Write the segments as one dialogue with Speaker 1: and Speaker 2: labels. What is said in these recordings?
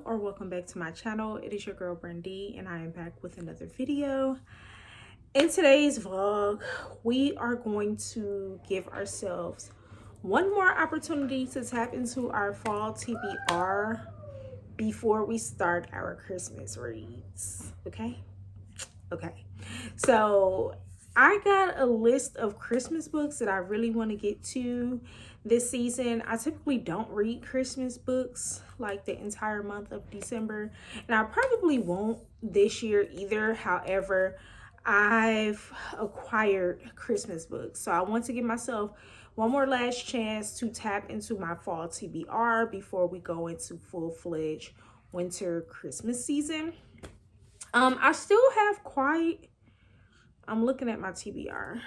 Speaker 1: Welcome back to my channel. It is your girl Brandy and I am back with another video. In today's vlog, we are going to give ourselves one more opportunity to tap into our fall TBR before we start our Christmas reads. Okay, so I got a list of Christmas books that I really want to get to this season. I typically don't read Christmas books like the entire month of December, and I probably won't this year either. However, I've acquired Christmas books, so I want to give myself one more last chance to tap into my fall TBR before we go into full-fledged winter Christmas season. I still have quite, I'm looking at my TBR.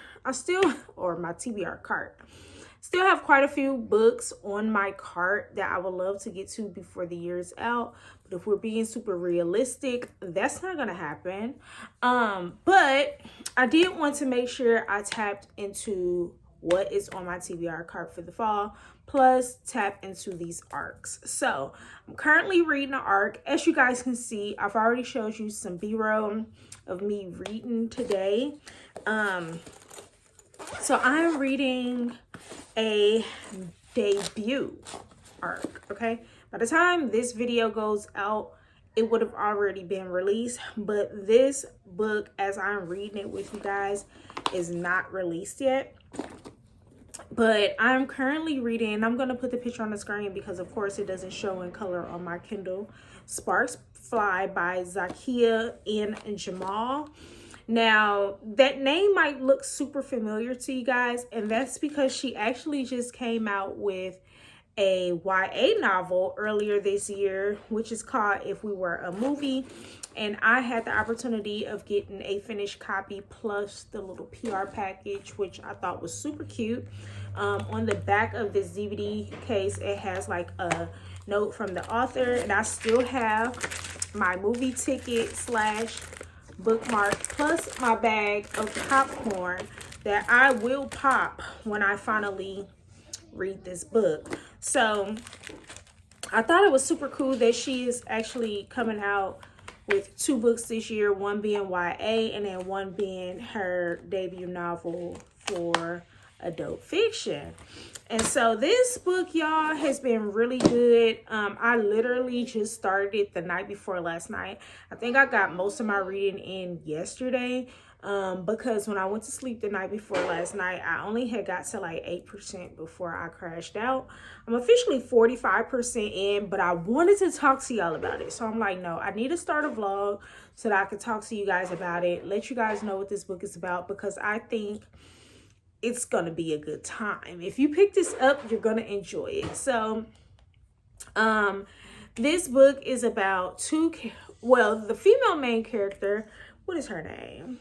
Speaker 1: Or my TBR cart. Still have quite a few books on my cart that I would love to get to before the year's out. But if we're being super realistic, that's not gonna happen. But I did want to make sure I tapped into what is on my TBR cart for the fall, plus tap into these arcs. So I'm currently reading an arc. As you guys can see, I've already showed you some B-roll of me reading today. So I'm reading a debut arc. Okay, by the time this video goes out, it would have already been released, but this book, as I'm reading it with you guys, is not released yet. But I'm currently reading, I'm going to put the picture on the screen because of course it doesn't show in color on my Kindle, Sparks Fly by Zakia and Jamal. Now, that name might look super familiar to you guys, and that's because she actually just came out with a YA novel earlier this year, which is called If We Were a Movie. And I had the opportunity of getting a finished copy plus the little PR package, which I thought was super cute. On the back of this DVD case, it has like a note from the author, and I still have my movie ticket slash bookmark plus my bag of popcorn that I will pop when I finally read this book. So I thought it was super cool that she is actually coming out with 2 books this year, one being YA and then one being her debut novel for adult fiction. And so this book, y'all, has been really good. I literally just started it the night before last night. I think I got most of my reading in yesterday, because when I went to sleep the night before last night, I only had got to like 8% before I crashed out. I'm officially 45% in, but I wanted to talk to y'all about it. So I'm like, no, I need to start a vlog so that I could talk to you guys about it, let you guys know what this book is about, because I think it's gonna be a good time. If you pick this up, you're gonna enjoy it. So this book is about the female main character. What is her name?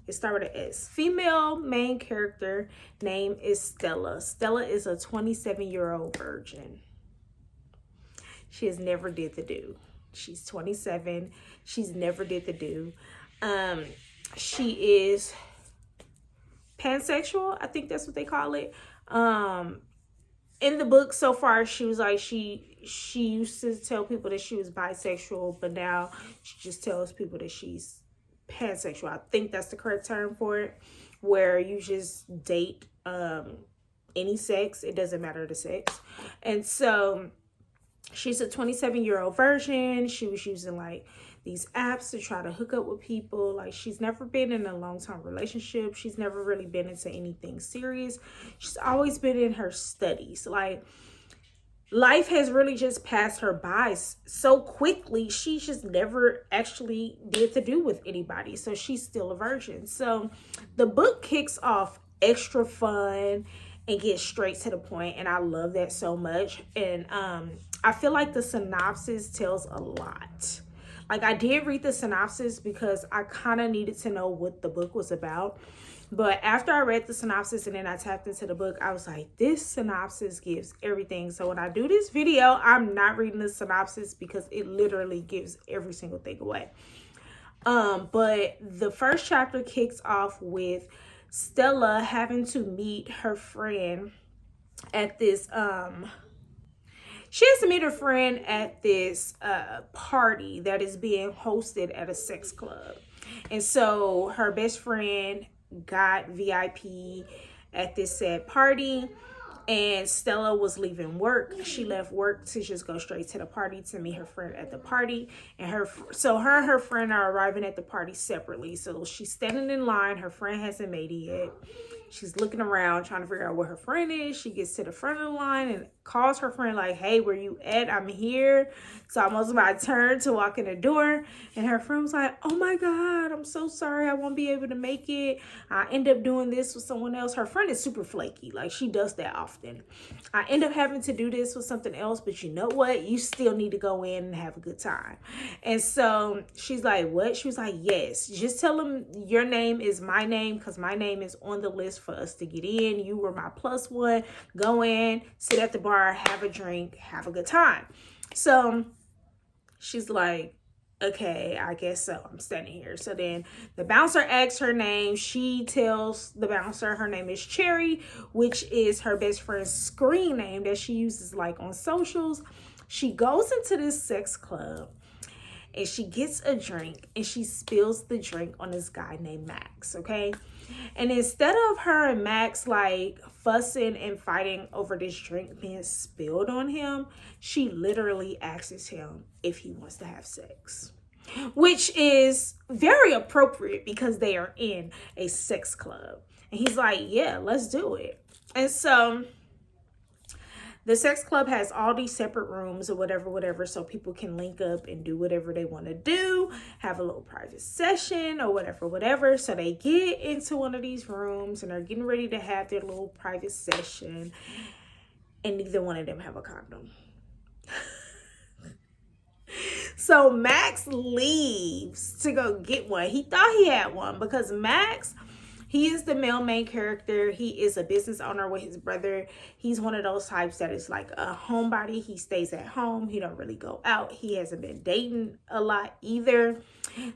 Speaker 1: It started with an S. Female main character name is Stella. Stella is a 27-year-old virgin. She has never did the do. She's 27. She's never did the do. She is pansexual, I think that's what they call it. In the book so far, she was like, she used to tell people that she was bisexual, but now she just tells people that she's pansexual. I think that's the correct term for it, where you just date any sex. It doesn't matter the sex. And so she's a 27-year-old virgin. She was using like these apps to try to hook up with people. Like, she's never been in a long-term relationship. She's never really been into anything serious. She's always been in her studies. Like, life has really just passed her by so quickly. She just never actually did to do with anybody. So she's still a virgin. So the book kicks off extra fun and gets straight to the point, and I love that so much. And I feel like the synopsis tells a lot. Like, I did read the synopsis because I kind of needed to know what the book was about. But after I read the synopsis and then I tapped into the book, I was like, this synopsis gives everything. So when I do this video, I'm not reading the synopsis because it literally gives every single thing away. But the first chapter kicks off with Stella having to meet her friend at this she has to meet her friend at this party that is being hosted at a sex club. And so her best friend got VIP at this said party, and Stella was leaving work. She left work to just go straight to the party to meet her friend at the party. And her and her friend are arriving at the party separately. So she's standing in line. Her friend hasn't made it yet. She's looking around trying to figure out where her friend is. She gets to the front of the line and calls her friend like, hey, where you at? I'm here. It's almost my turn to walk in the door. And her friend was like, oh my God, I'm so sorry. I won't be able to make it. I end up doing this with someone else. Her friend is super flaky. Like, she does that often. I end up having to do this with something else, but you know what? You still need to go in and have a good time. And so she's like, what? She was like, yes, just tell them your name is my name because my name is on the list for us to get in. You were my plus one. Go in, sit at the bar, have a drink, have a good time. So she's like, okay, I guess so. I'm standing here. So then the bouncer asks her name. She tells the bouncer her name is Cherry, which is her best friend's screen name that she uses like on socials. She goes into this sex club and she gets a drink and she spills the drink on this guy named Max, okay? And instead of her and Max like fussing and fighting over this drink being spilled on him, she literally asks him if he wants to have sex, which is very appropriate because they are in a sex club. And he's like, yeah, let's do it. And so the sex club has all these separate rooms or whatever, so people can link up and do whatever they want to do, have a little private session or whatever. So they get into one of these rooms and are getting ready to have their little private session, and neither one of them have a condom. So Max leaves to go get one. He thought he had one because Max, he is the male main character. He is a business owner with his brother. He's one of those types that is like a homebody. He stays at home. He don't really go out. He hasn't been dating a lot either.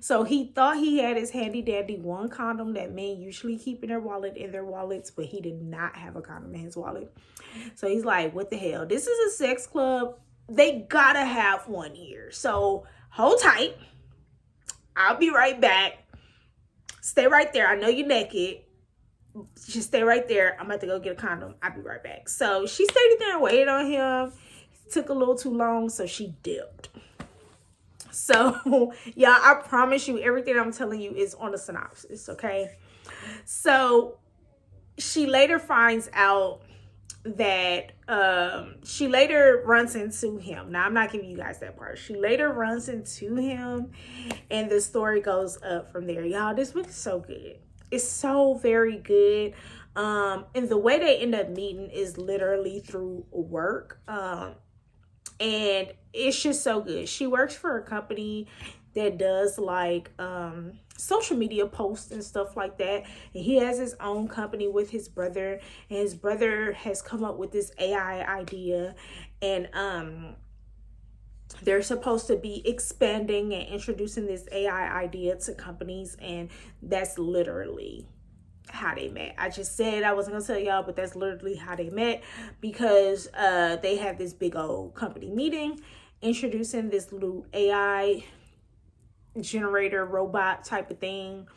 Speaker 1: So he thought he had his handy dandy one condom that men usually keep in their wallet in their wallets, but he did not have a condom in his wallet. So he's like, what the hell? This is a sex club. They gotta have one here. So hold tight. I'll be right back. Stay right there. I know you're naked. Just stay right there. I'm about to go get a condom. I'll be right back. So she stayed there and waited on him. It took a little too long, so she dipped. So, y'all, I promise you, everything I'm telling you is on the synopsis, okay? So she later finds out that she later runs into him. Now, I'm not giving you guys that part. She later runs into him and the story goes up from there. Y'all, this book is so good. It's so very good. And the way they end up meeting is literally through work. And it's just so good. She works for a company that does like social media posts and stuff like that, and he has his own company with his brother, and his brother has come up with this AI idea, and they're supposed to be expanding and introducing this AI idea to companies, and that's literally how they met. I just said I wasn't gonna tell y'all, but that's literally how they met, because they had this big old company meeting introducing this little AI generator robot type of thing.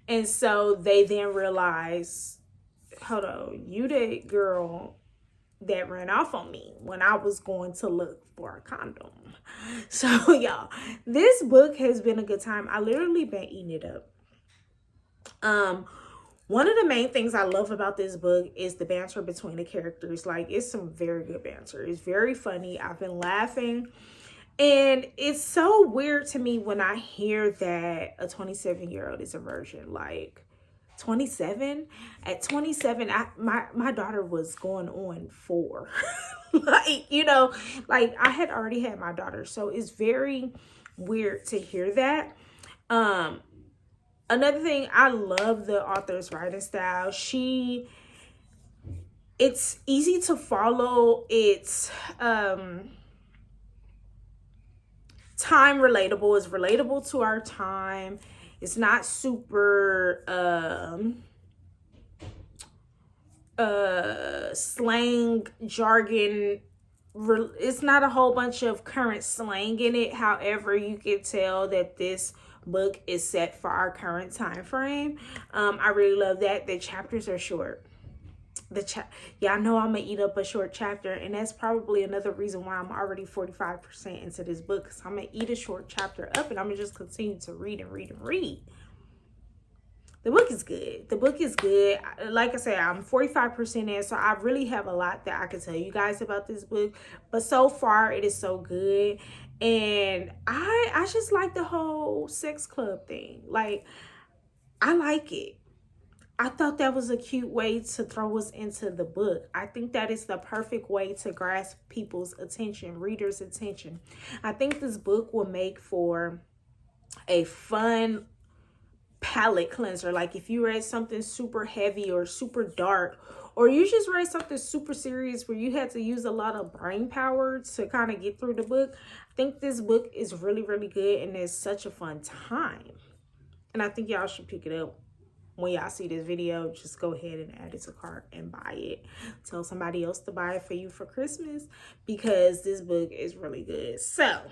Speaker 1: And so they then realize, hold on, you that girl, that ran off on me when I was going to look for a condom. So y'all, this book has been a good time. I literally been eating it up. One of the main things I love about this book is the banter between the characters. Like, it's some very good banter. It's very funny. I've been laughing. And it's so weird to me when I hear that a 27-year-old is a virgin. Like, 27? At 27, my daughter was going on 4. Like, you know, like, I had already had my daughter. So it's very weird to hear that. Another thing, I love the author's writing style. It's easy to follow. It's time relatable. It's relatable to our time. It's not super slang, jargon. It's not a whole bunch of current slang in it. However, you can tell that this book is set for our current time frame. I really love that. The chapters are short. Y'all know I'm gonna eat up a short chapter, and that's probably another reason why I'm already 45% into this book, because I'm gonna eat a short chapter up and I'm gonna just continue to read and read and read. The book is good. The book is good. Like I said, I'm 45% in, so I really have a lot that I can tell you guys about this book. But so far, it is so good. And I just like the whole sex club thing. Like, I like it. I thought that was a cute way to throw us into the book. I think that is the perfect way to grasp people's attention, readers' attention. I think this book will make for a fun palette cleanser. Like, if you read something super heavy or super dark, or you just read something super serious where you had to use a lot of brain power to kind of get through the book, I think this book is really, really good, and it's such a fun time. And I think y'all should pick it up. When y'all see this video, just go ahead and add it to cart and buy it. Tell somebody else to buy it for you for Christmas, because this book is really good. So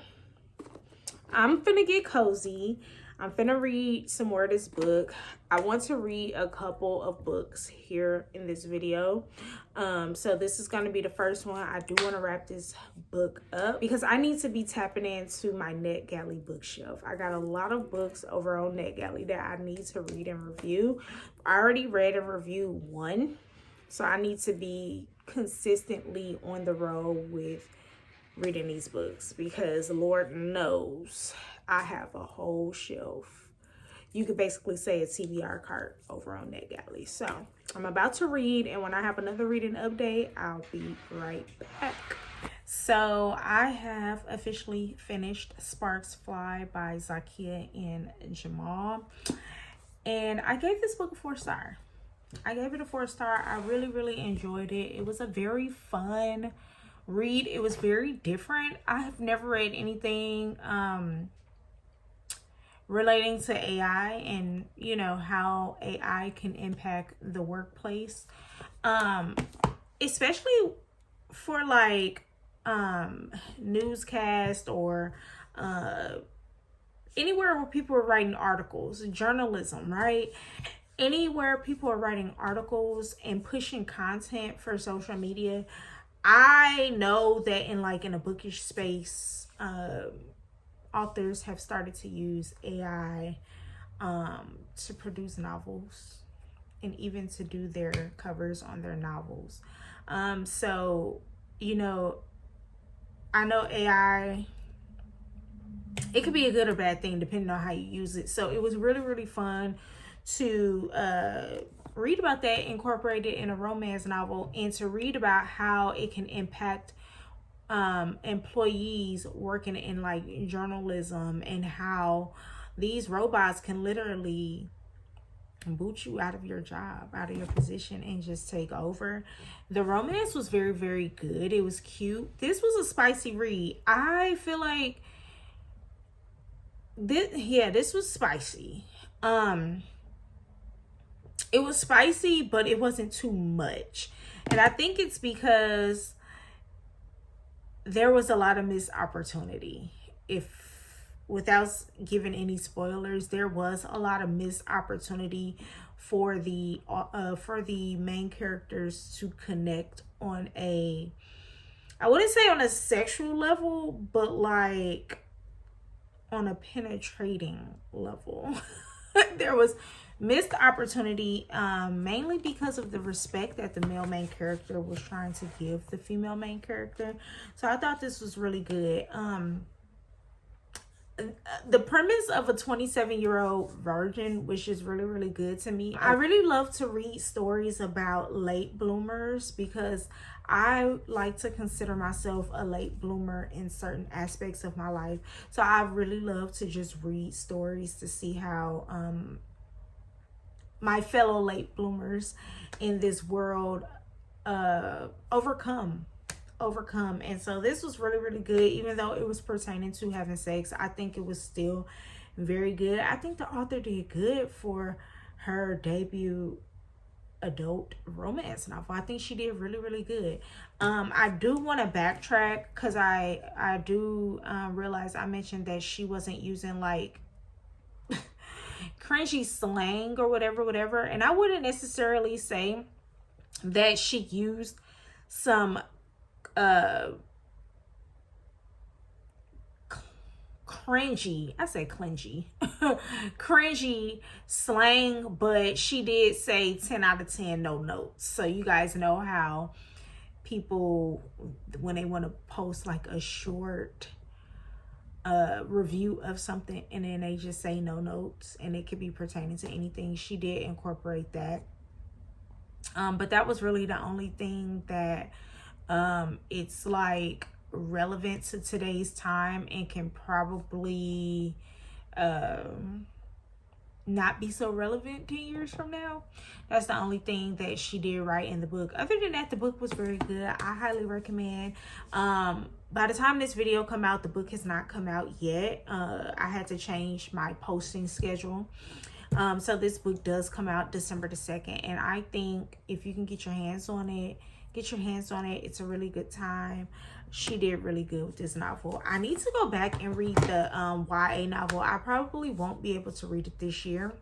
Speaker 1: I'm finna get cozy. I'm finna read some more of this book. I want to read a couple of books here in this video. So this is gonna be the first one. I do wanna wrap this book up because I need to be tapping into my NetGalley bookshelf. I got a lot of books over on NetGalley that I need to read and review. I already read and reviewed one, so I need to be consistently on the road with reading these books, because Lord knows I have a whole shelf. You could basically say a TBR cart over on NetGalley. So I'm about to read, and when I have another reading update, I'll be right back. So I have officially finished Sparks Fly by Zakia and Jamal, and I gave this book a 4-star. I gave it a 4-star. I really, really enjoyed it. It was a very fun read. It was very different. I have never read anything relating to AI and, you know, how AI can impact the workplace, especially for like newscast or anywhere where people are writing articles, journalism, right? Anywhere people are writing articles and pushing content for social media. I know that in a bookish space, authors have started to use AI to produce novels and even to do their covers on their novels. So, you know, I know AI, it could be a good or bad thing depending on how you use it. So it was really, really fun to read about that, incorporate it in a romance novel, and to read about how it can impact employees working in like journalism, and how these robots can literally boot you out of your job, out of your position, and just take over. The romance was very, very good. It was cute. This was a spicy read. I feel like this was spicy. It was spicy, but it wasn't too much. And I think it's because there was a lot of missed opportunity. Without giving any spoilers, there was a lot of missed opportunity for the main characters to connect on a, I wouldn't say on a sexual level, but like on a penetrating level. There was missed opportunity, mainly because of the respect that the male main character was trying to give the female main character. So I thought this was really good. The premise of a 27-year-old virgin was just really, really good to me. I really love to read stories about late bloomers because I like to consider myself a late bloomer in certain aspects of my life. So I really love to just read stories to see how my fellow late bloomers in this world overcome. And so this was really, really good. Even though it was pertaining to having sex, I think it was still very good. I think the author did good for her debut adult romance novel. I think she did really, really good. I do want to backtrack because I do realize I mentioned that she wasn't using like cringy slang or whatever, and I wouldn't necessarily say that she used some cringy, I say cringy cringy slang, but she did say 10 out of 10 no notes. So you guys know how people, when they want to post like a short review of something and then they just say no notes, and it could be pertaining to anything. She did incorporate that, but that was really the only thing that it's like relevant to today's time and can probably not be so relevant 10 years from now. That's the only thing that she did right in the book. Other than that, the book was very good. I highly recommend. By the time this video come out, the book has not come out yet. I had to change my posting schedule. So this book does come out December the 2nd, and I think if you can get your hands on it, it's a really good time. She did really good with this novel. I need to go back and read the YA novel. I probably won't be able to read it this year,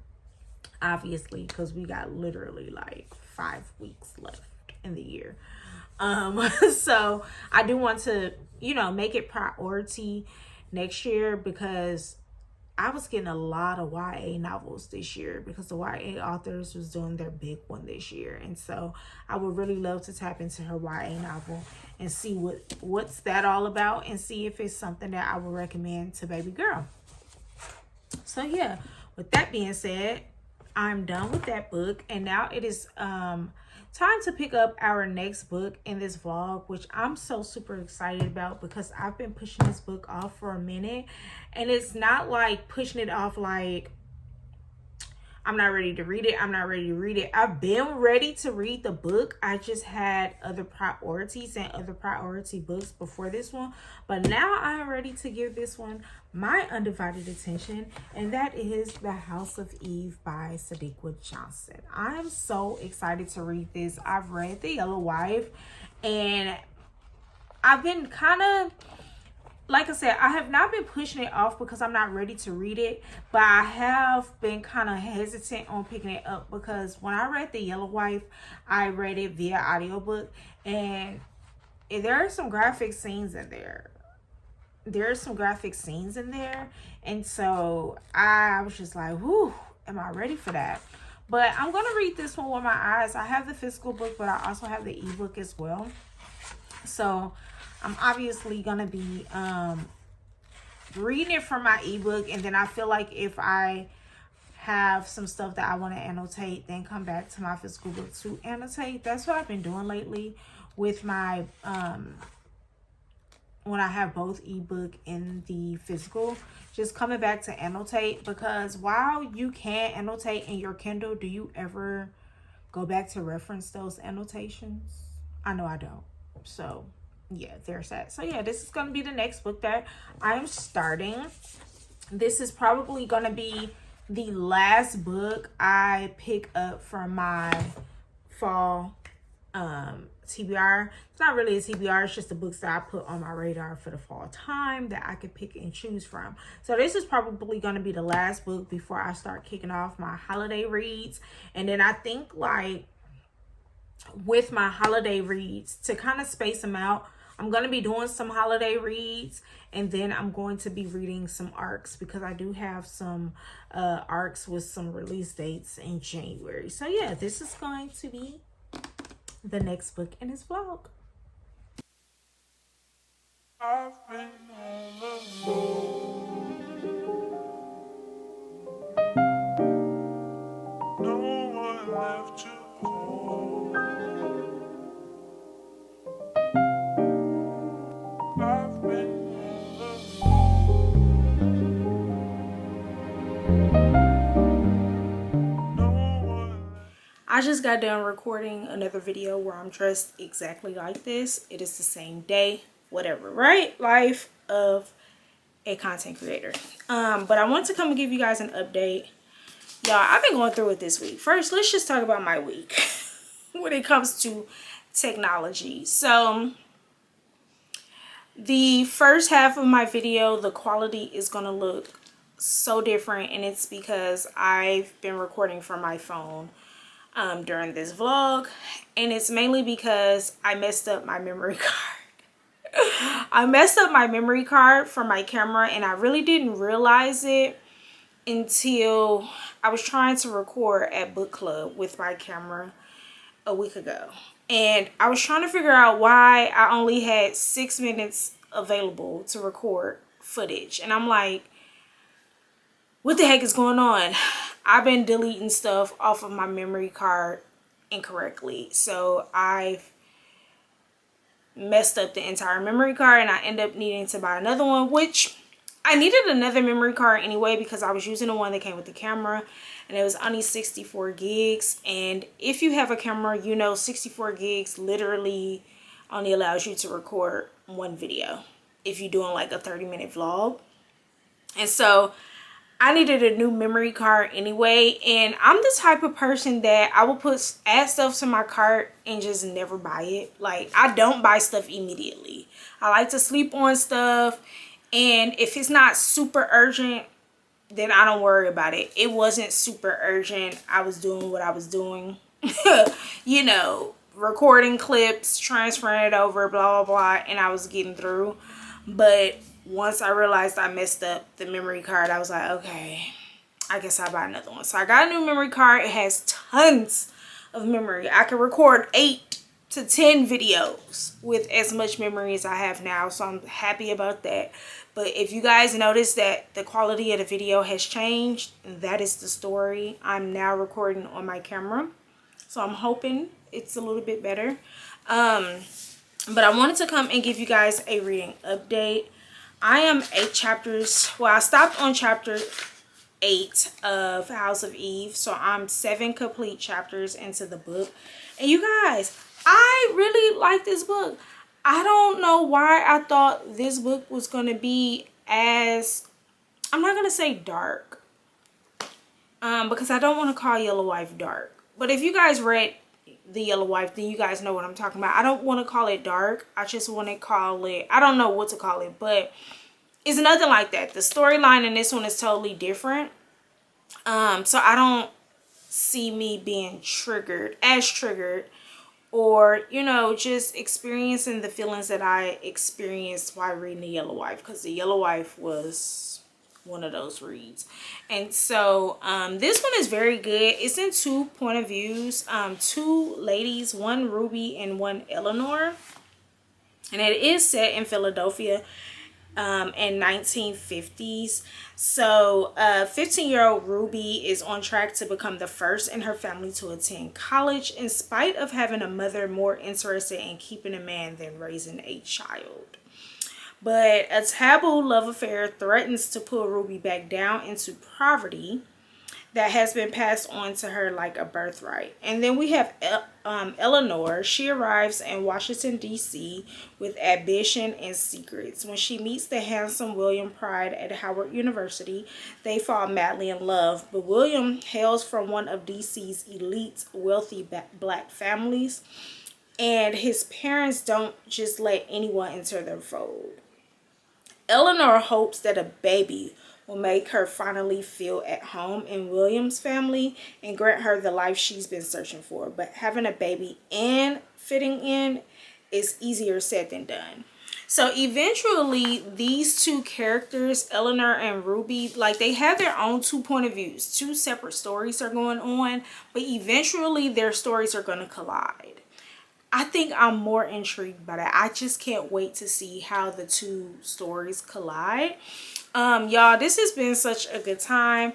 Speaker 1: obviously, because we got literally like 5 weeks left in the year. So I do want to, make it priority next year, because I was getting a lot of YA novels this year because the YA authors was doing their big one this year. And so I would really love to tap into her YA novel and see what's that all about, and see if it's something that I would recommend to baby girl. So yeah, with that being said, I'm done with that book, and now it is time to pick up our next book in this vlog, which I'm so super excited about because I've been pushing this book off for a minute. And it's not like pushing it off like I'm not ready to read it. I've been ready to read the book. I just had other priorities and other priority books before this one. But now I'm ready to give this one my undivided attention. And that is The House of Eve by Sadiqa Johnson. I'm so excited to read this. I've read The Yellow Wife, and I've been kind of, like I said, I have not been pushing it off because I'm not ready to read it, but I have been kind of hesitant on picking it up because when I read The Yellow Wife, I read it via audiobook, and there are some graphic scenes in there. And so I was just like, whoo, am I ready for that? But I'm going to read this one with my eyes. I have the physical book, but I also have the ebook as well. So I'm obviously going to be reading it from my ebook, and then I feel like if I have some stuff that I want to annotate, then come back to my physical book to annotate. That's what I've been doing lately with my when I have both ebook and the physical, just coming back to annotate, because while you can annotate in your Kindle, do you ever go back to reference those annotations? I know I don't. So yeah, there's that. So yeah, this is going to be the next book that I'm starting. This is probably going to be the last book I pick up from my fall TBR. It's not really a TBR, it's just the books that I put on my radar for the fall time that I could pick and choose from. So this is probably going to be the last book before I start kicking off my holiday reads. And then I think, like, with my holiday reads, to kind of space them out, I'm going to be doing some holiday reads, and then I'm going to be reading some arcs, because I do have some arcs with some release dates in January. So yeah, this is going to be the next book in this vlog. I've been all alone. No one left to call. I've been all alone. No one. I just got done recording another video where I'm dressed exactly like this. It is the same day, whatever, right? Life of a content creator. But I wanted to come and give you guys an update. Y'all, I've been going through it this week. First, let's just talk about my week when it comes to technology. So the first half of my video, the quality is going to look so different, and it's because I've been recording from my phone during this vlog, and it's mainly because I messed up my memory card. I messed up my memory card for my camera, and I really didn't realize it until I was trying to record at book club with my camera a week ago. And I was trying to figure out why I only had 6 minutes available to record footage. And I'm like, what the heck is going on? I've been deleting stuff off of my memory card incorrectly. So I've messed up the entire memory card, and I end up needing to buy another one, which I needed another memory card anyway because I was using the one that came with the camera, and it was only 64 gigs. And if you have a camera, you know 64 gigs literally only allows you to record one video if you're doing like a 30-minute vlog. And so I needed a new memory card anyway, and I'm the type of person that I will add stuff to my cart and just never buy it. Like, I don't buy stuff immediately. I like to sleep on stuff, and if it's not super urgent, then I don't worry about it. It wasn't super urgent. I was doing what I was doing, you know, recording clips, transferring it over, blah, blah, blah, and I was getting through. But once I realized I messed up the memory card, I was like, okay, I guess I'll buy another one. So I got a new memory card. It has tons of memory. I can record 8 to 10 videos with as much memory as I have now. So I'm happy about that. But if you guys notice that the quality of the video has changed, that is the story. I'm now recording on my camera, so I'm hoping it's a little bit better. But I wanted to come and give you guys a reading update. I am 8 chapters. Well, I stopped on chapter 8 of House of Eve. So I'm 7 complete chapters into the book. And you guys, I really like this book. I don't know why I thought this book was going to be as, I'm not going to say dark. Because I don't want to call Yellow Wife dark. But if you guys read The Yellow Wife, then you guys know what I'm talking about. I don't want to call it dark. I just want to call it, I don't know what to call it, but it's nothing like that. The storyline in this one is totally different. So I don't see me being triggered, or, you know, just experiencing the feelings that I experienced while reading The Yellow Wife, because The Yellow Wife was one of those reads. And so this one is very good. It's in 2 point of views, 2 ladies, one Ruby and one Eleanor, and it is set in Philadelphia in 1950s. So 15-year-old Ruby is on track to become the first in her family to attend college, in spite of having a mother more interested in keeping a man than raising a child. But a taboo love affair threatens to pull Ruby back down into poverty that has been passed on to her like a birthright. And then we have Eleanor. She arrives in Washington, D.C. with ambition and secrets. When she meets the handsome William Pride at Howard University, they fall madly in love. But William hails from one of D.C.'s elite, wealthy black families and his parents don't just let anyone enter their fold. Eleanor hopes that a baby will make her finally feel at home in William's family and grant her the life she's been searching for. But having a baby and fitting in is easier said than done. So eventually these two characters, Eleanor and Ruby, like they have their own two point of views. Two separate stories are going on, but eventually their stories are going to collide. I think I'm more intrigued by that. I just can't wait to see how the two stories collide. Y'all, this has been such a good time.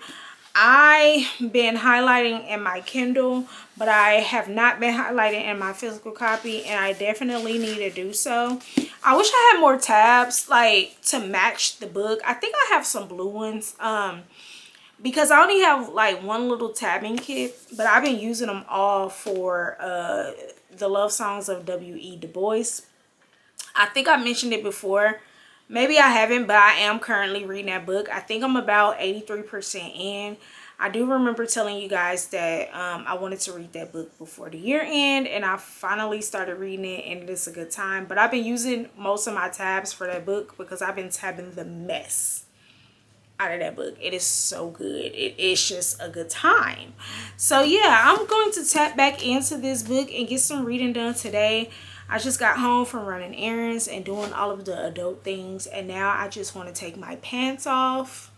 Speaker 1: I've been highlighting in my Kindle, but I have not been highlighting in my physical copy, and I definitely need to do so. I wish I had more tabs like to match the book. I think I have some blue ones because I only have like one little tabbing kit, but I've been using them all for the love songs of W.E. Du Bois. I think I mentioned it before. Maybe I haven't, but I am currently reading that book. I think I'm about 83% in. I do remember telling you guys that I wanted to read that book before the year end, and I finally started reading it, and it's a good time. But I've been using most of my tabs for that book because I've been tabbing the mess out of that book. It is so good. It is just a good time. So yeah, I'm going to tap back into this book and get some reading done today. I just got home from running errands and doing all of the adult things, and now I just want to take my pants off,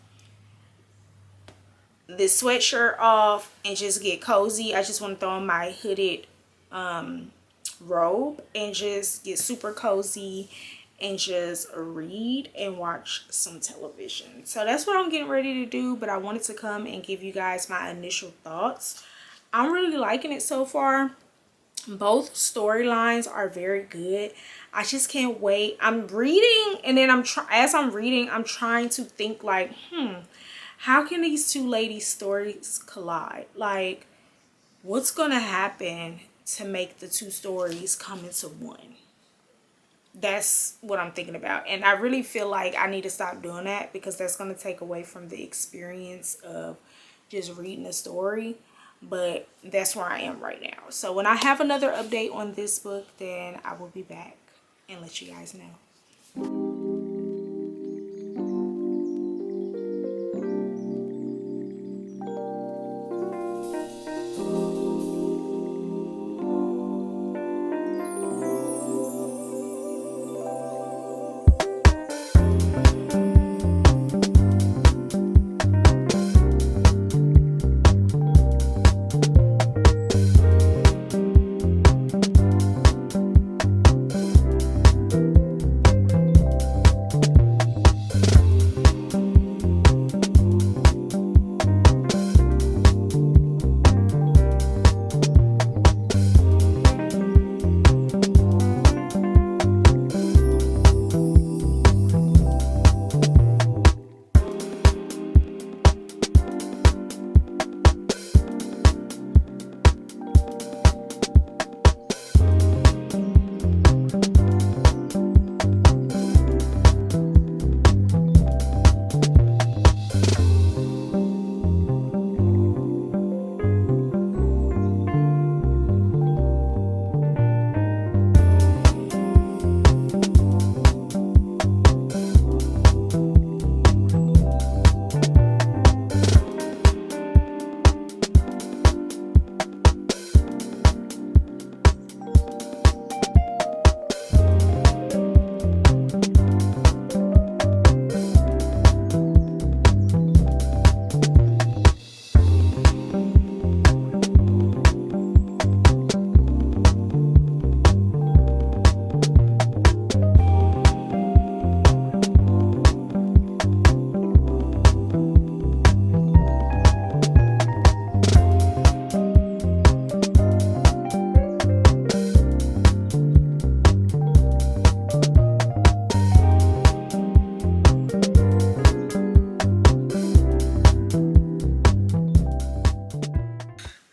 Speaker 1: this sweatshirt off, and just get cozy. I just want to throw on my hooded robe and just get super cozy and just read and watch some television. So that's what I'm getting ready to do, but I wanted to come and give you guys my initial thoughts. I'm really liking it so far. Both storylines are very good. I just can't wait. I'm reading, and then as I'm reading, I'm trying to think like, how can these two ladies' stories collide? Like, what's gonna happen to make the two stories come into one? That's what I'm thinking about, and I really feel like I need to stop doing that because that's going to take away from the experience of just reading a story. But that's where I am right now. So when I have another update on this book, then I will be back and let you guys know.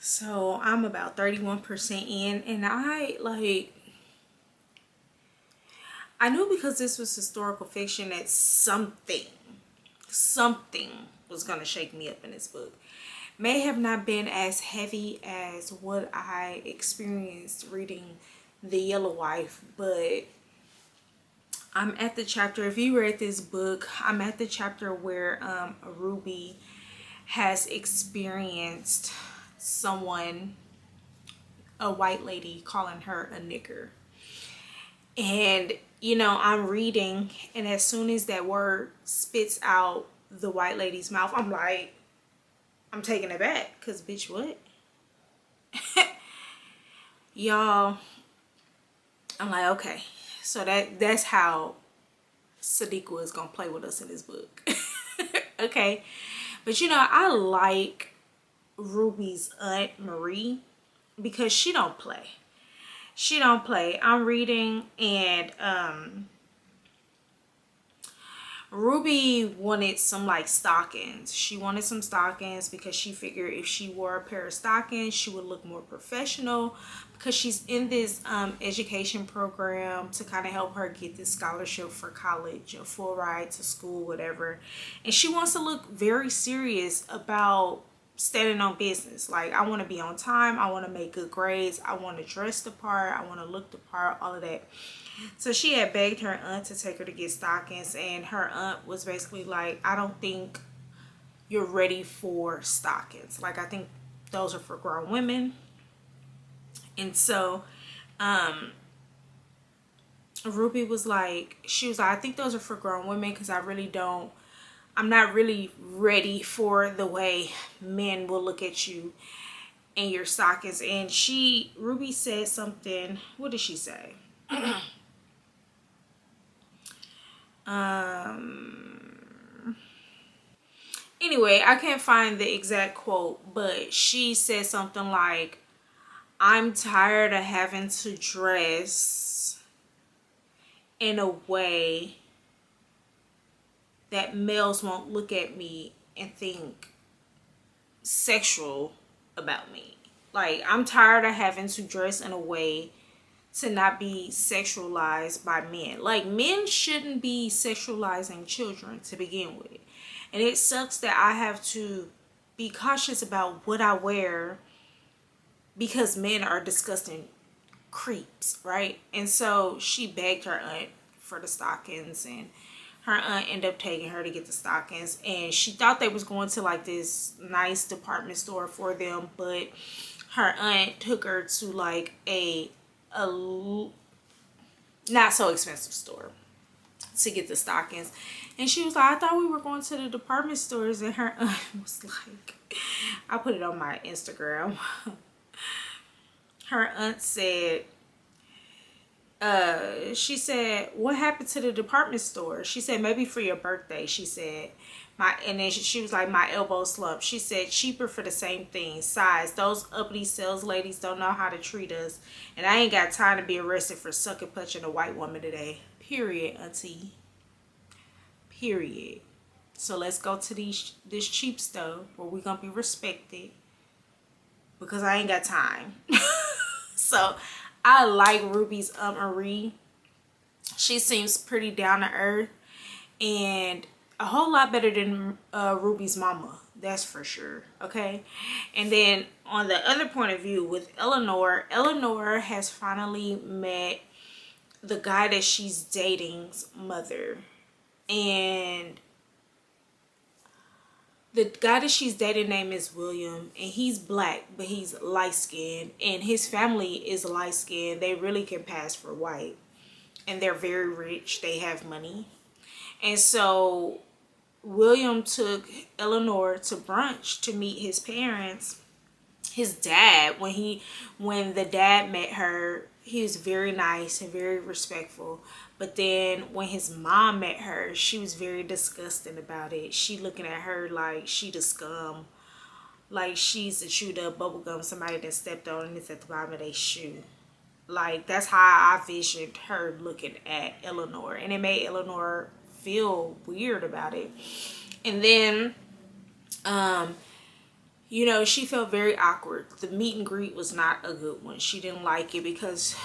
Speaker 1: So I'm about 31% in, and I knew because this was historical fiction that something was gonna shake me up in this book. May have not been as heavy as what I experienced reading the yellow wife. But I'm at the chapter, if you read this book, I'm at the chapter where Ruby has experienced someone, a white lady, calling her a nigger. And you know, I'm reading, and as soon as that word spits out the white lady's mouth, I'm like, I'm taking it back, because bitch, what? Y'all, I'm like, okay, so that's how Sadiqa is gonna play with us in this book. Okay, but you know, I like Ruby's Aunt Marie because she don't play. She don't play. I'm reading, and Ruby wanted some like stockings. She wanted some stockings because she figured if she wore a pair of stockings, she would look more professional, because she's in this education program to kind of help her get this scholarship for college, a full ride to school, whatever. And she wants to look very serious about standing on business. Like, I want to be on time, I want to make good grades, I want to dress the part, I want to look the part, all of that. So she had begged her aunt to take her to get stockings, and her aunt was basically like, I don't think you're ready for stockings. Like, I think those are for grown women. And so Ruby was like, I think those are for grown women, because I'm not really ready for the way men will look at you in your stockings. And Ruby said something, what did she say? Anyway, I can't find the exact quote, but she said something like, I'm tired of having to dress in a way that males won't look at me and think sexual about me. Like, I'm tired of having to dress in a way to not be sexualized by men. Like, men shouldn't be sexualizing children to begin with. And it sucks that I have to be cautious about what I wear because men are disgusting creeps, right? And so she begged her aunt for the stockings, and her aunt ended up taking her to get the stockings. And she thought they was going to like this nice department store for them, but her aunt took her to like a not so expensive store to get the stockings. And she was like, I thought we were going to the department stores. And her aunt was like, I put it on my Instagram. Her aunt said, she said, what happened to the department store? She said, maybe for your birthday. She said, and then she was like, my elbow slumped. She said, cheaper for the same thing. Size. Those uppity sales ladies don't know how to treat us. And I ain't got time to be arrested for sucking punching a white woman today. Period, auntie. Period. So let's go to this cheap stuff where we're gonna be respected, because I ain't got time. So I like Ruby's Marie. She seems pretty down to earth and a whole lot better than Ruby's mama, that's for sure. Okay, and then on the other point of view with Eleanor has finally met the guy that she's dating's mother. And the guy that she's dating name is William, and he's black, but he's light skinned, and his family is light skinned. They really can pass for white, and they're very rich. They have money. And so William took Eleanor to brunch to meet his parents. His dad, when the dad met her, he was very nice and very respectful. But then when his mom met her, she was very disgusting about it. She looking at her like she the scum, like she's the chewed up bubble gum somebody that stepped on and it's at the bottom of their shoe. Like, that's how I visioned her looking at Eleanor, and it made Eleanor feel weird about it. And then you know, she felt very awkward. The meet and greet was not a good one. She didn't like it because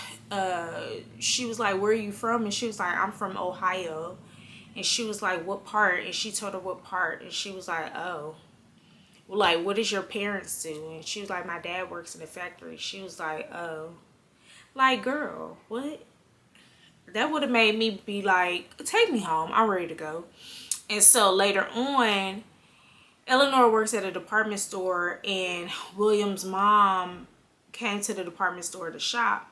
Speaker 1: she was like, where are you from? And she was like, I'm from Ohio. And she was like, what part? And she told her what part. And she was like, oh, well, like, what does your parents do? And she was like, my dad works in a factory. She was like, oh. Like, girl, what? That would have made me be like, take me home. I'm ready to go. And so later on, Eleanor works at a department store, and William's mom came to the department store to shop.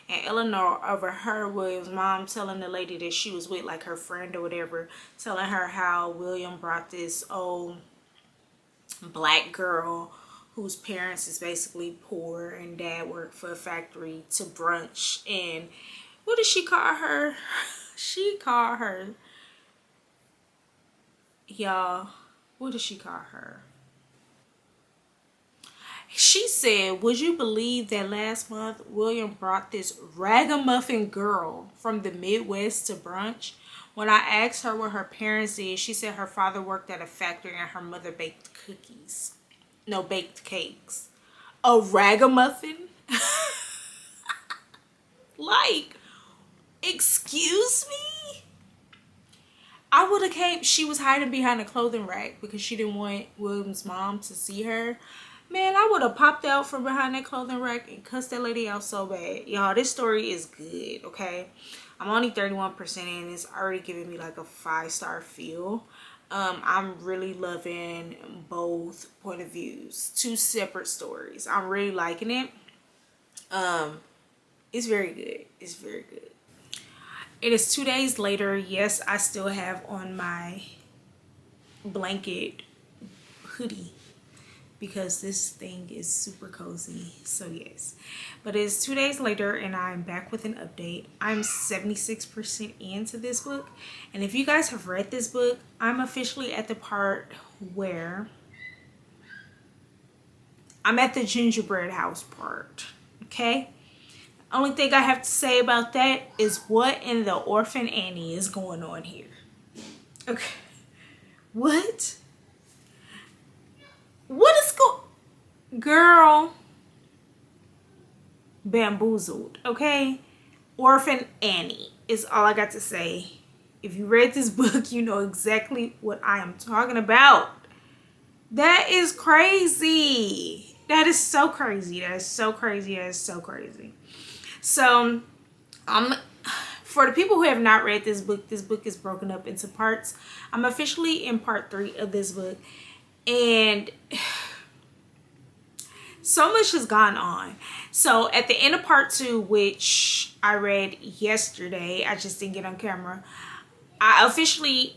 Speaker 1: And Eleanor overheard William's mom telling the lady that she was with, like her friend or whatever, telling her how William brought this old black girl whose parents is basically poor and dad worked for a factory to brunch. And what did she call her? She called her, y'all, what did she call her? She said, would you believe that last month William brought this ragamuffin girl from the Midwest to brunch? When I asked her what her parents did, she said her father worked at a factory and her mother baked cookies. No, baked cakes. A ragamuffin? Like, excuse me? I would have came. She was hiding behind a clothing rack because she didn't want William's mom to see her. Man, I would have popped out from behind that clothing rack and cussed that lady out so bad. Y'all, this story is good, okay? I'm only 31% in. It's already giving me like a 5-star feel. I'm really loving both point of views. 2 separate stories. I'm really liking it. It's very good. It's very good. It is 2 days later. Yes, I still have on my blanket hoodie because this thing is super cozy. So yes, but it's 2 days later and I'm back with an update. I'm 76% into this book, and if you guys have read this book, I'm officially at the part where I'm at the gingerbread house part. Okay, only thing I have to say about that is what in the Orphan Annie is going on here. Okay, what is girl, bamboozled. Okay, Orphan Annie is all I got to say. If you read this book, you know exactly what I am talking about. That is crazy. That is so crazy. That is so crazy. That is so crazy. So for the people who have not read this book is broken up into parts. I'm officially in part 3 of this book, and so much has gone on. So at the end of part 2, which I read yesterday, I just didn't get on camera, I officially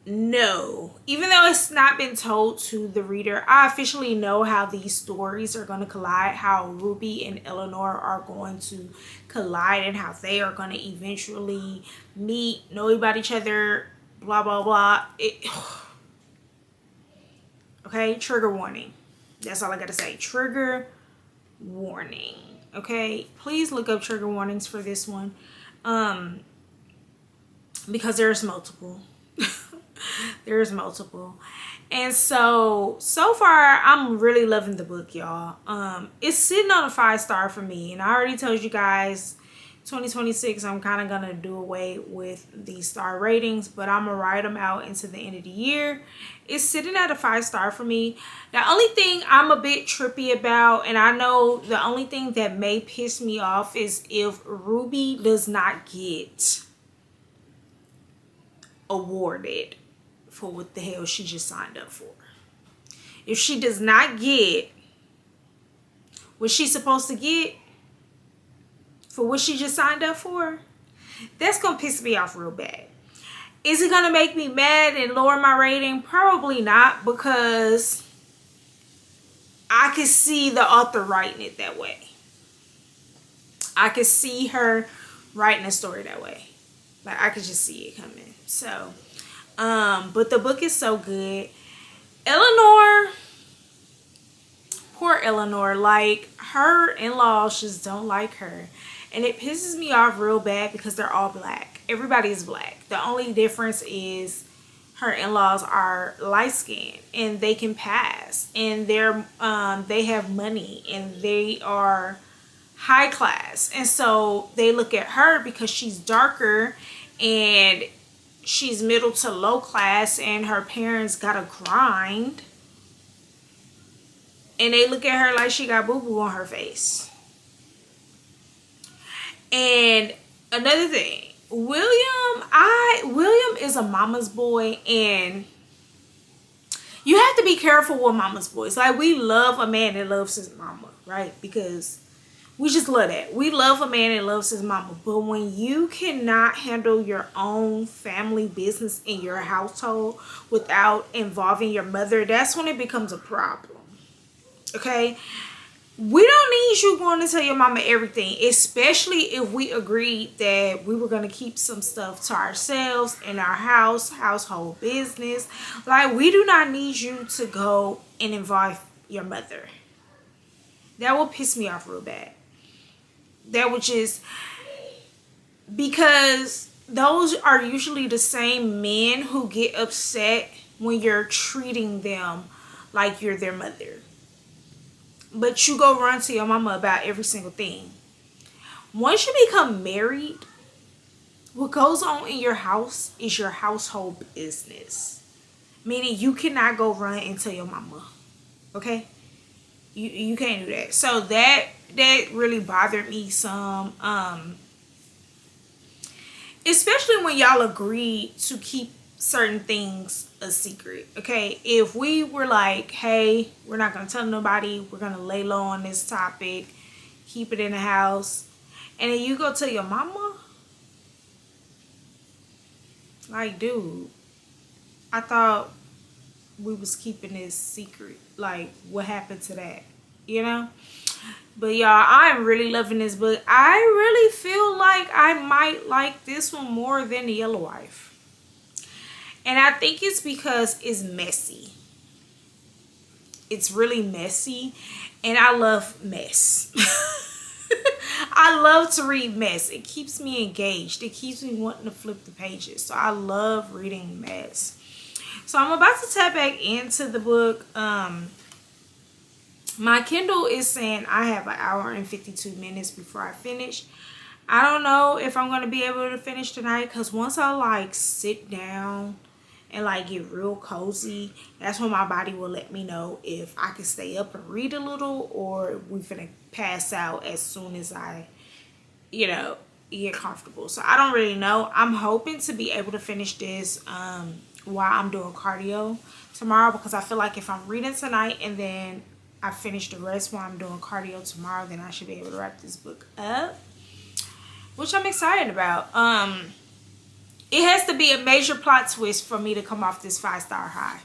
Speaker 1: know, even though it's not been told to the reader, I officially know how these stories are going to collide, how Ruby and Eleanor are going to collide, and how they are going to eventually meet, know about each other, blah, blah, blah. Okay, trigger warning. That's all I got to say. Trigger warning. Okay, please look up trigger warnings for this one, because there's multiple. There's multiple. And so far I'm really loving the book, y'all. It's sitting on a 5-star for me, and I already told you guys 2026 I'm kind of gonna do away with these star ratings, but I'm gonna write them out into the end of the year. It's sitting at a 5-star for me. The only thing I'm a bit trippy about, and I know the only thing that may piss me off, is if Ruby does not get awarded for what the hell she just signed up for. If she does not get what she's supposed to get for what she just signed up for, that's gonna piss me off real bad. Is it gonna make me mad and lower my rating? Probably not, because I could see the author writing it that way. I could see her writing a story that way. Like, I could just see it coming. So but the book is so good. Eleanor, poor Eleanor, like, her in-laws just don't like her, and it pisses me off real bad because they're all black. Everybody is black. The only difference is her in-laws are light-skinned and they can pass, and they have money and they are high class, and so they look at her because she's darker and she's middle to low class and her parents gotta grind, and they look at her like she got boo-boo on her face. And another thing, William is a mama's boy, and you have to be careful with mama's boys. Like, we love a man that loves his mama, right? Because we just love that. We love a man that loves his mama. But when you cannot handle your own family business in your household without involving your mother, that's when it becomes a problem. Okay? We don't need you going to tell your mama everything, especially if we agreed that we were going to keep some stuff to ourselves in our household business. Like, we do not need you to go and involve your mother. That will piss me off real bad. That would just, because those are usually the same men who get upset when you're treating them like you're their mother. But you go run to your mama about every single thing. Once you become married, what goes on in your house is your household business. Meaning you cannot go run and tell your mama. Okay? You can't do that. So that really bothered me some. Especially when y'all agree to keep certain things a secret. Okay, if we were like, hey, we're not gonna tell nobody, we're gonna lay low on this topic, keep it in the house, and then you go tell your mama, like, dude, I thought we was keeping this secret. Like, what happened to that? You know? But y'all, I'm really loving this book. I really feel like I might like this one more than The Yellow Wife. And I think it's because it's messy. It's really messy. And I love mess. I love to read mess. It keeps me engaged. It keeps me wanting to flip the pages. So I love reading mess. So I'm about to tap back into the book. My Kindle is saying I have 1 hour and 52 minutes before I finish. I don't know if I'm going to be able to finish tonight, because once I like sit down and like get real cozy, that's when my body will let me know if I can stay up and read a little, or we finna pass out as soon as I, you know, get comfortable. So I don't really know. I'm hoping to be able to finish this while I'm doing cardio tomorrow, because I feel like if I'm reading tonight and then I finish the rest while I'm doing cardio tomorrow, then I should be able to wrap this book up, which I'm excited about. It has to be a major plot twist for me to come off this 5-star high.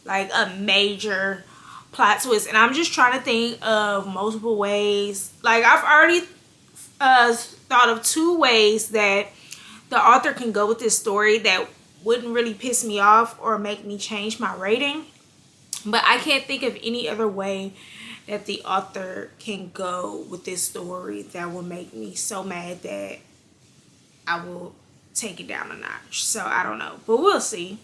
Speaker 1: Like a major plot twist. And I'm just trying to think of multiple ways. Like, I've already thought of 2 ways that the author can go with this story that wouldn't really piss me off or make me change my rating. But I can't think of any other way that the author can go with this story that will make me so mad that I will take it down a notch. So I don't know, but we'll see.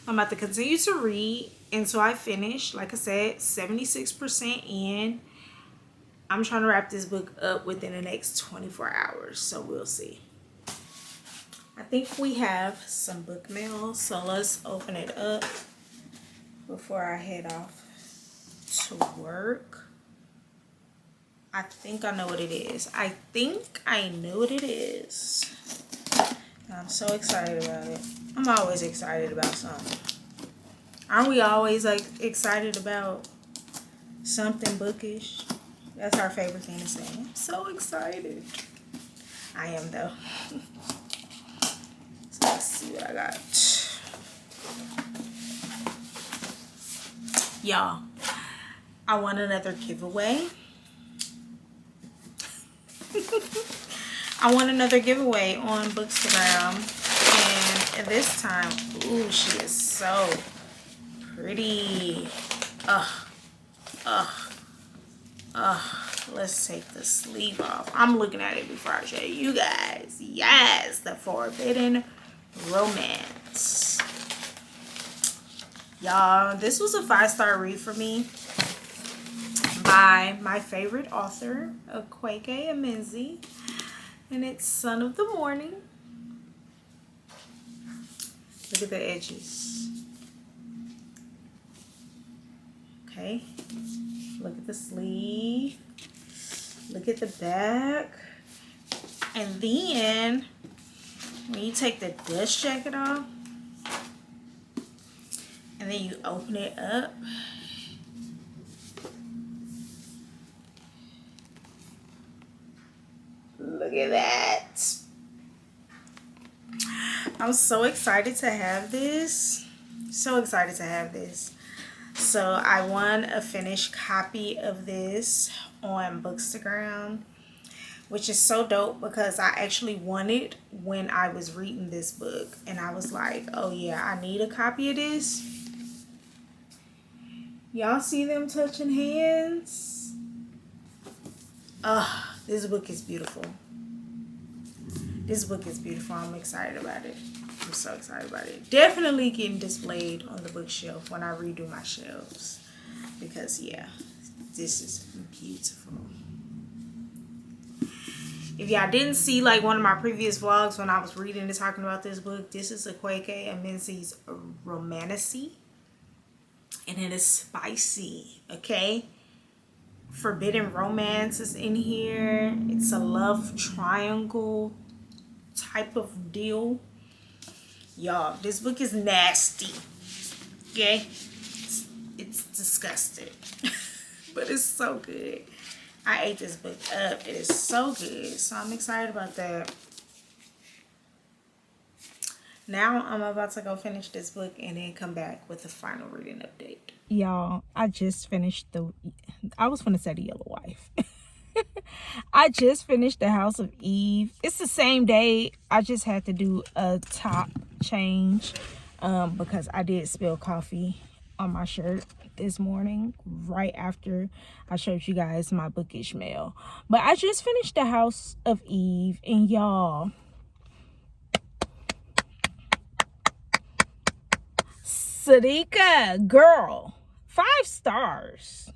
Speaker 1: I'm about to continue to read until I finish. Like I said, 76% in. I'm trying to wrap this book up within the next 24 hours, so we'll see. I think we have some book mail, so let's open it up before I head off to work. I think I know what it is. I think I know what it is. I'm so excited about it. I'm always excited about something. Aren't we always like excited about something bookish? That's our favorite thing to say. I'm so excited. I am though. So let's see what I got. Y'all, I won another giveaway. I won another giveaway on Bookclub, and this time, ooh, she is so pretty. Let's take the sleeve off. I'm looking at it before I show you guys. Yes, The Forbidden Romance. Y'all, this was a 5-star read for me by my favorite author, Kweke Amenzi. And it's Son of the Morning. Look at the edges. Okay. Look at the sleeve. Look at the back. And then when you take the dust jacket off, and then you open it up, look at that. I'm so excited to have this. So excited to have this. So I won a finished copy of this on Bookstagram, which is so dope because I actually won it when I was reading this book. And I was like, oh yeah, I need a copy of this. Y'all see them touching hands? This book is beautiful. This book is beautiful. I'm excited about it. I'm so excited about it. Definitely getting displayed on the bookshelf when I redo my shelves. Because yeah, this is beautiful. If y'all didn't see like one of my previous vlogs when I was reading and talking about this book, this is Akwaeke Amenzi's Romantasy. And it is spicy, okay? Forbidden romance is in here. It's a love triangle type of deal. Y'all, this book is nasty, okay? It's disgusting. But it's so good. I ate this book up. It is so good. So I'm excited about that. Now I'm about to go finish this book and then come back with the final reading update. Y'all, I just finished I was gonna say The Yellow Wife. I just finished The House of Eve. It's the same day. I just had to do a top change because I did spill coffee on my shirt this morning right after I showed you guys my Bookish mail. But I just finished The House of Eve, and y'all, Sadiqa, girl, 5 stars.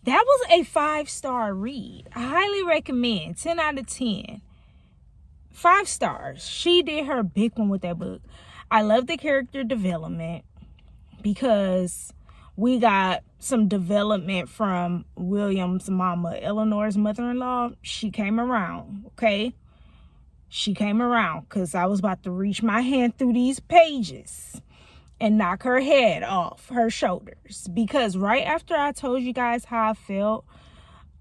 Speaker 1: That was a 5-star read. I highly recommend. 10 out of 10. 5 stars. She did her big one with that book. I love the character development because we got some development from William's mama, Eleanor's mother-in-law. She came around, okay? She came around because I was about to reach my hand through these pages and knock her head off her shoulders. Because right after I told you guys how I felt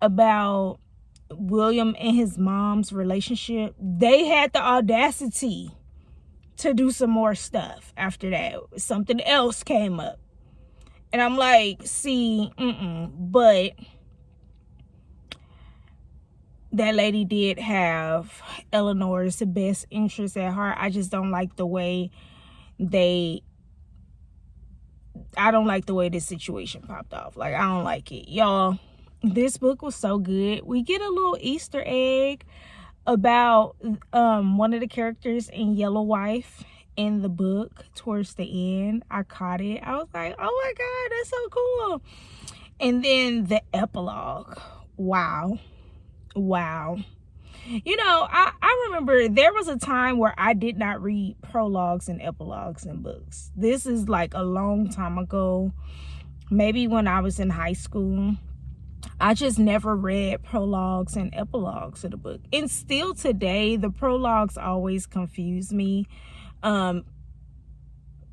Speaker 1: about William and his mom's relationship, they had the audacity to do some more stuff after that. Something else came up. And I'm like, see, but that lady did have Eleanor's best interest at heart. I just don't like the way I don't like the way this situation popped off. Like, I don't like it. Y'all, this book was so good. We get a little Easter egg about one of the characters in Yellow Wife in the book towards the end. I caught it. I was like, oh my God, that's so cool. And then the epilogue. Wow. You know, I remember there was a time where I did not read prologues and epilogues in books. This is like a long time ago. Maybe when I was in high school. I just never read prologues and epilogues of the book. And still today, the prologues always confuse me.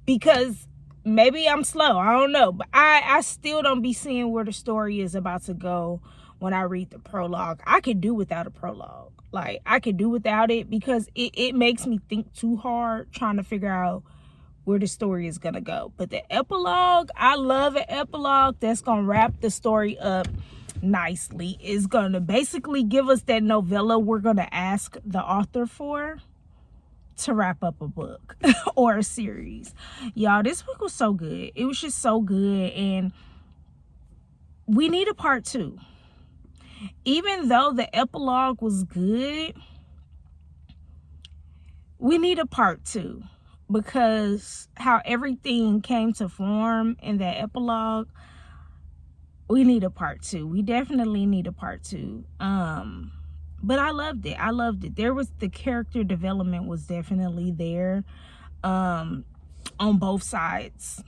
Speaker 1: Because maybe I'm slow. I don't know. But I still don't be seeing where the story is about to go when I read the prologue. I could do without a prologue. Like, I could do without it because it makes me think too hard trying to figure out where the story is going to go. But the epilogue, I love an epilogue that's going to wrap the story up nicely. It's going to basically give us that novella we're going to ask the author for to wrap up a book or a series. Y'all, this book was so good. It was just so good. And we need a part 2. Even though the epilogue was good, we need a part 2 because how everything came to form in that epilogue, we need a part 2. We definitely need a part 2. But I loved it. There was, the character development was definitely there on both sides.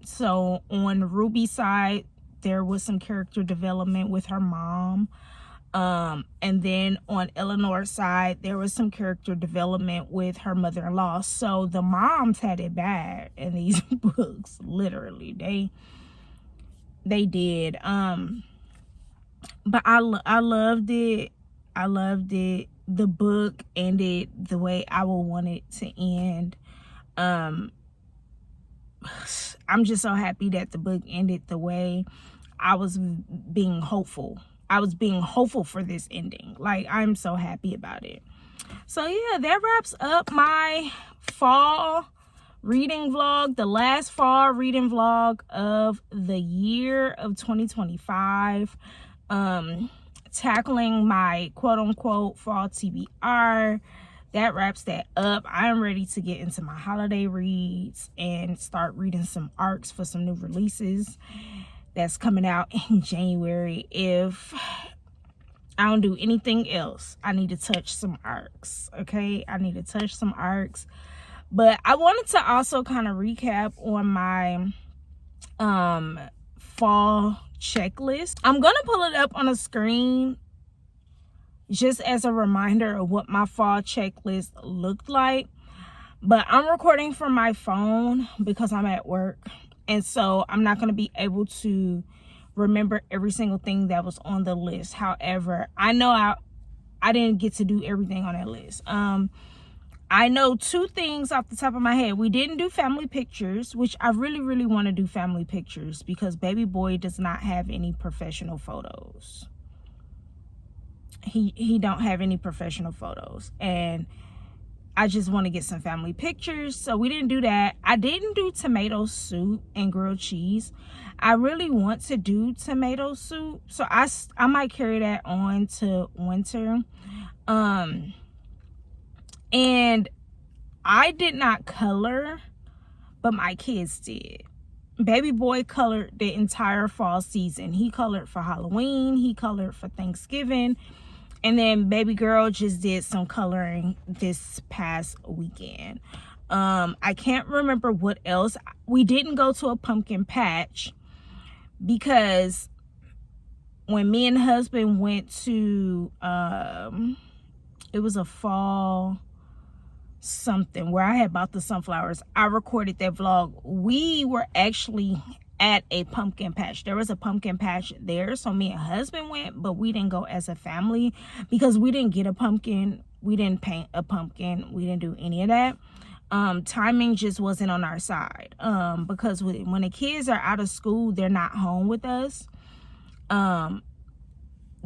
Speaker 1: So on Ruby's side, there was some character development with her mom. And then on Eleanor's side, there was some character development with her mother-in-law. So the moms had it bad in these books. Literally, they did. But I loved it. I loved it. The book ended the way I would want it to end. I'm just so happy that the book ended the way I was being hopeful. I was being hopeful for this ending. Like, I'm so happy about it. So yeah, that wraps up my fall reading vlog, the last fall reading vlog of the year of 2025. Tackling my quote-unquote fall TBR. That wraps that up. I'm ready to get into my holiday reads and start reading some arcs for some new releases that's coming out in January. If I don't do anything else, I need to touch some arcs. Okay, I need to touch some arcs. But I wanted to also kind of recap on my fall checklist. I'm gonna pull it up on a screen just as a reminder of what my fall checklist looked like, but I'm recording from my phone because I'm at work, and so I'm not going to be able to remember every single thing that was on the list. However, I know I didn't get to do everything on that list. I know 2 things off the top of my head. We didn't do family pictures, which I really want to do family pictures because baby boy does not have any professional photos. He don't have any professional photos, and I just want to get some family pictures, so we didn't do that. I didn't do tomato soup and grilled cheese. I really want to do tomato soup, so I might carry that on to winter. And I did not color, but my kids did. Baby boy colored the entire fall season. He colored for Halloween, he colored for Thanksgiving, and then baby girl just did some coloring this past weekend. I can't remember what else. We didn't go to a pumpkin patch because when me and husband went to, it was a fall something where I had bought the sunflowers. I recorded that vlog. We were actually at a pumpkin patch. There was a pumpkin patch there, so me and husband went, but we didn't go as a family because we didn't get a pumpkin, we didn't paint a pumpkin, we didn't do any of that. Timing just wasn't on our side, because when the kids are out of school, they're not home with us.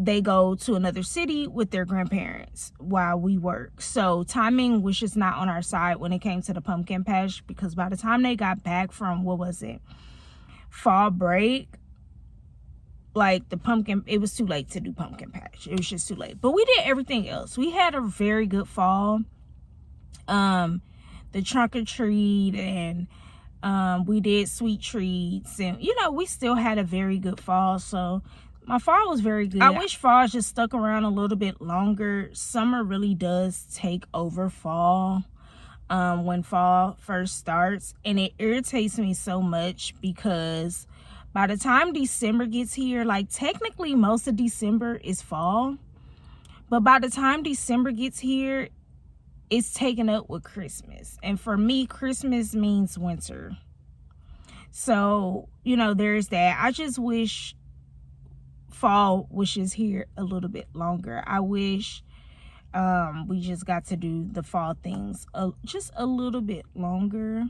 Speaker 1: They go to another city with their grandparents while we work. So timing was just not on our side when it came to the pumpkin patch, because by the time they got back from, what was it, fall break, like the pumpkin, it was too late to do pumpkin patch. It was just too late. But we did everything else. We had a very good fall. The trunk or treat, and we did sweet treats, and you know, we still had a very good fall. So my fall was very good. I wish fall just stuck around a little bit longer. Summer really does take over fall when fall first starts, and it irritates me so much because by the time December gets here, like technically most of December is fall, but by the time December gets here, it's taken up with Christmas. And for me, Christmas means winter. So, you know, there's that. I just wish fall was just here a little bit longer. I wish we just got to do the fall things just a little bit longer,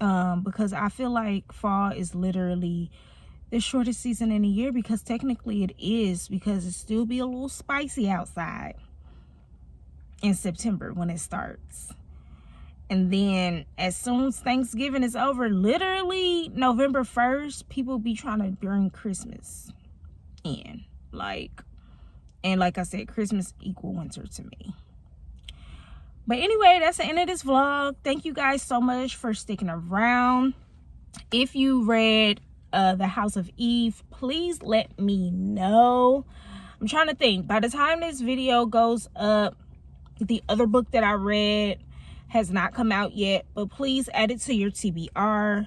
Speaker 1: because I feel like fall is literally the shortest season in the year, because technically it is, because it still be a little spicy outside in September when it starts. And then as soon as Thanksgiving is over, literally November 1st, people be trying to bring Christmas in. And like I said, Christmas equal winter to me. But anyway, that's the end of this vlog. Thank you guys so much for sticking around. If you read The House of Eve, please let me know. I'm trying to think. By the time this video goes up, the other book that I read has not come out yet, but please add it to your TBR.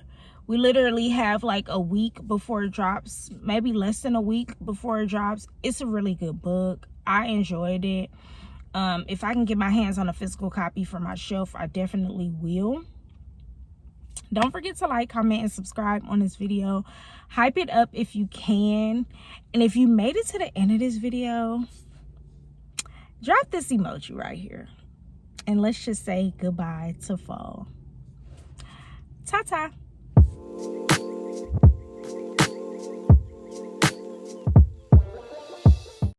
Speaker 1: We literally have like a week before it drops, maybe less than a week before it drops. It's a really good book. I enjoyed it. If I can get my hands on a physical copy for my shelf, I definitely will. Don't forget to like, comment, and subscribe on this video. Hype it up if you can. And if you made it to the end of this video, drop this emoji right here. And let's just say goodbye to fall. Ta-ta.